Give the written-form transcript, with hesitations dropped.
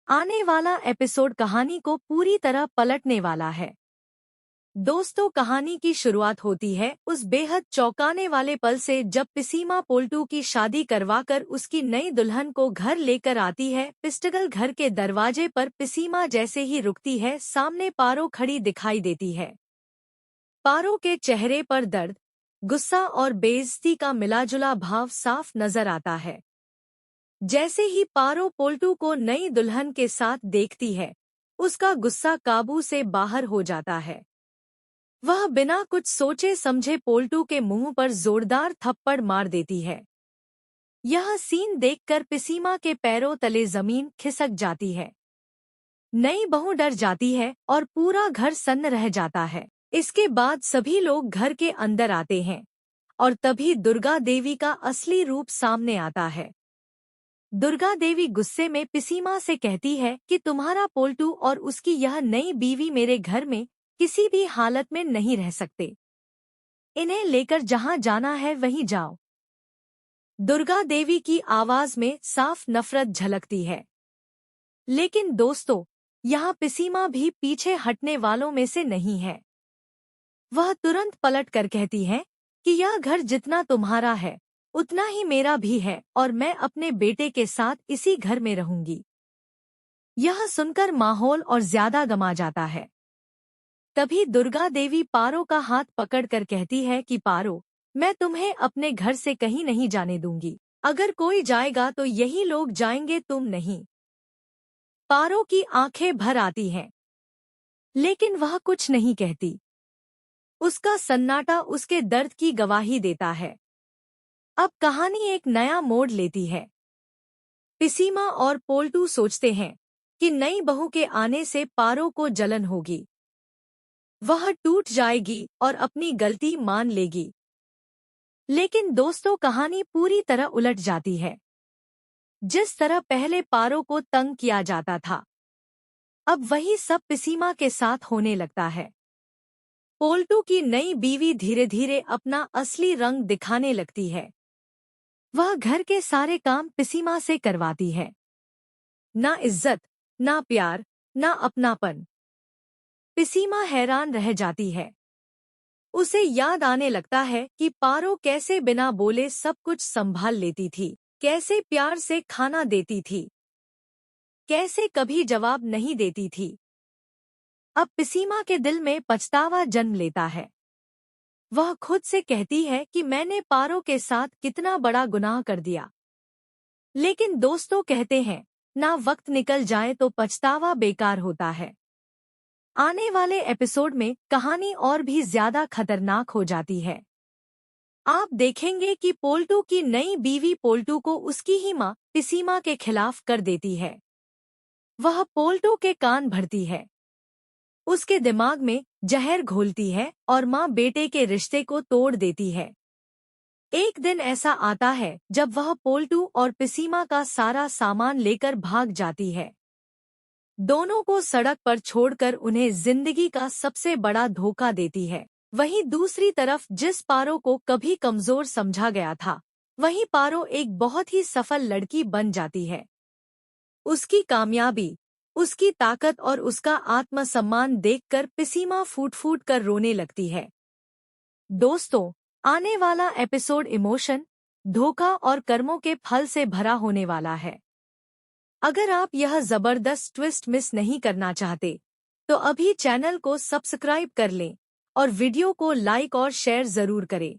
आने वाला एपिसोड कहानी को पूरी तरह पलटने वाला है। दोस्तों, कहानी की शुरुआत होती है उस बेहद चौंकाने वाले पल से जब पिसीमा पोल्टू की शादी करवाकर उसकी नई दुल्हन को घर लेकर आती है। पिस्टगल घर के दरवाजे पर पिसीमा जैसे ही रुकती है, सामने पारो खड़ी दिखाई देती है। पारो के चेहरे पर दर्द, गुस्सा और बेइज्जती का मिलाजुला भाव साफ नजर आता है। जैसे ही पारो पोल्टू को नई दुल्हन के साथ देखती है, उसका गुस्सा काबू से बाहर हो जाता है। वह बिना कुछ सोचे समझे पोल्टू के मुंह पर जोरदार थप्पड़ मार देती है। यह सीन देखकर पिसीमा के पैरों तले जमीन खिसक जाती है। नई बहू डर जाती है और पूरा घर सन्न रह जाता है। इसके बाद सभी लोग घर के अंदर आते हैं और तभी दुर्गा देवी का असली रूप सामने आता है। दुर्गा देवी गुस्से में पिसीमा से कहती है कि तुम्हारा पोल्टू और उसकी यह नई बीवी मेरे घर में किसी भी हालत में नहीं रह सकते। इन्हें लेकर जहां जाना है वहीं जाओ। दुर्गा देवी की आवाज में साफ नफरत झलकती है। लेकिन दोस्तों, यहाँ पिसीमा भी पीछे हटने वालों में से नहीं है। वह तुरंत पलट कर कहती है कि यह घर जितना तुम्हारा है उतना ही मेरा भी है और मैं अपने बेटे के साथ इसी घर में रहूंगी। यह सुनकर माहौल और ज्यादा गमा जाता है। तभी दुर्गा देवी पारो का हाथ पकड़कर कहती है कि पारो, मैं तुम्हें अपने घर से कहीं नहीं जाने दूंगी। अगर कोई जाएगा तो यही लोग जाएंगे, तुम नहीं। पारो की आंखें भर आती हैं, लेकिन वह कुछ नहीं कहती। उसका सन्नाटा उसके दर्द की गवाही देता है। अब कहानी एक नया मोड़ लेती है। पिसीमा और पोल्टू सोचते हैं कि नई बहू के आने से पारो को जलन होगी। वह टूट जाएगी और अपनी गलती मान लेगी। लेकिन दोस्तों, कहानी पूरी तरह उलट जाती है। जिस तरह पहले पारो को तंग किया जाता था, अब वही सब पिसीमा के साथ होने लगता है। पोल्टू की नई बीवी धीरे धीरे अपना असली रंग दिखाने लगती है। वह घर के सारे काम पिसीमा से करवाती है। ना इज्जत, ना प्यार, ना अपनापन। पिसीमा हैरान रह जाती है। उसे याद आने लगता है कि पारो कैसे बिना बोले सब कुछ संभाल लेती थी, कैसे प्यार से खाना देती थी, कैसे कभी जवाब नहीं देती थी। अब पिसीमा के दिल में पछतावा जन्म लेता है। वह खुद से कहती है कि मैंने पारो के साथ कितना बड़ा गुनाह कर दिया। लेकिन दोस्तों कहते हैं, ना वक्त निकल जाए तो पछतावा बेकार होता है। आने वाले एपिसोड में कहानी और भी ज्यादा खतरनाक हो जाती है। आप देखेंगे कि पोल्टू की नई बीवी पोल्टू को उसकी ही मां पिसीमा के खिलाफ कर देती है। वह पोल्टू के कान भरती है, उसके दिमाग में जहर घोलती है और मां बेटे के रिश्ते को तोड़ देती है। एक दिन ऐसा आता है जब वह पोल्टू और पिसीमा का सारा सामान लेकर भाग जाती है। दोनों को सड़क पर छोड़कर उन्हें जिंदगी का सबसे बड़ा धोखा देती है। वहीं दूसरी तरफ जिस पारो को कभी कमजोर समझा गया था, वहीं पारो एक बहुत ही सफल लड़की बन जाती है। उसकी कामयाबी, उसकी ताकत और उसका आत्मसम्मान देखकर पिसीमा फूट फूट कर रोने लगती है। दोस्तों, आने वाला एपिसोड इमोशन, धोखा और कर्मों के फल से भरा होने वाला है। अगर आप यह जबरदस्त ट्विस्ट मिस नहीं करना चाहते, तो अभी चैनल को सब्सक्राइब कर लें और वीडियो को लाइक और शेयर जरूर करें।